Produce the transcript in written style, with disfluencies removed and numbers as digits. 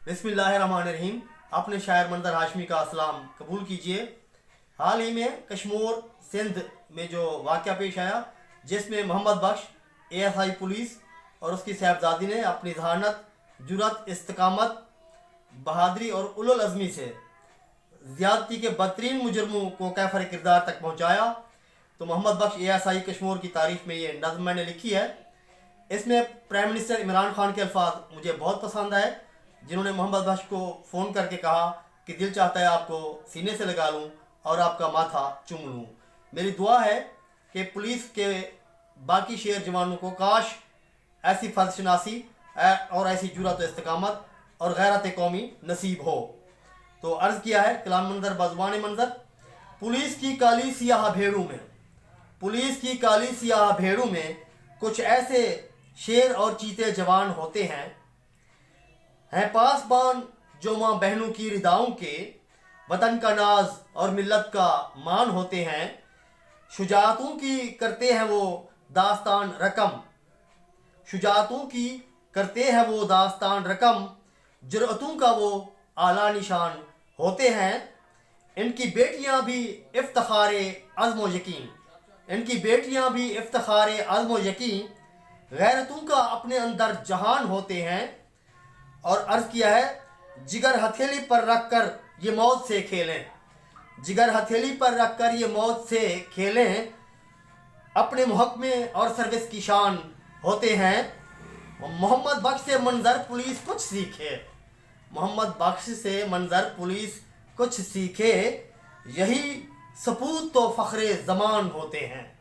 बिस्मिल्लाहिर्रहमानिर्रहीम। अपने शायर मंजर हाशमी का अस्सलाम कबूल कीजिए। हाल ही में कश्मीर सिंध में जो वाक़या पेश आया, जिसमें मोहम्मद बख्श ASI पुलिस और उसकी साहबजादी ने अपनी जहानत, जुरत, इस्तकामत, बहादरी और उलुल अज़मी से ज़्यादती के बदतरीन मुजरमों को कैफर किरदार तक पहुँचाया। तो मोहम्मद बख्श ASI कश्मीर की तारीफ़ में ये नज़्म मैंने लिखी है। इसमें प्राइम मिनिस्टर इमरान खान के अल्फाज मुझे बहुत पसंद आए, जिन्होंने मोहम्मद बख्श को फ़ोन करके कहा कि दिल चाहता है आपको सीने से लगा लूं और आपका माथा चूम लूं। मेरी दुआ है कि पुलिस के बाकी शेर जवानों को काश ऐसी फ़र्ज़शनासी और ऐसी जुरत इस्तकामत और गैरत कौमी नसीब हो। तो अर्ज़ किया है कलाम मंजर बाज़ुबान मंजर। पुलिस की काली सियाह भेड़ों में, पुलिस की काली सियाह भेड़ों में कुछ ऐसे शेर और चीते जवान होते हैं पासबान जो माँ बहनों की रिदाओं के, वतन का नाज और मिल्लत का मान होते हैं। शुजाअतों की करते हैं वो दास्तान रकम, शुजाअतों की करते हैं वो दास्तान रकम, जुर्अतों का वो आला निशान होते हैं। इनकी बेटियां भी इफ्तिखारे अज़्म व यकीन, इनकी बेटियां भी इफ्तिखारे अज़्म व यकीन, गैरतों का अपने अंदर जहान होते हैं। और अर्ज़ किया है जिगर हथेली पर रख कर ये मौत से खेलें, जिगर हथेली पर रख कर ये मौत से खेलें, अपने मुहक्मे और सर्विस की शान होते हैं। मोहम्मद बख्श से मंजर पुलिस कुछ सीखे, मोहम्मद बख्श से मंजर पुलिस कुछ सीखे, यही सपूत तो फ़ख्रे ज़मान होते हैं।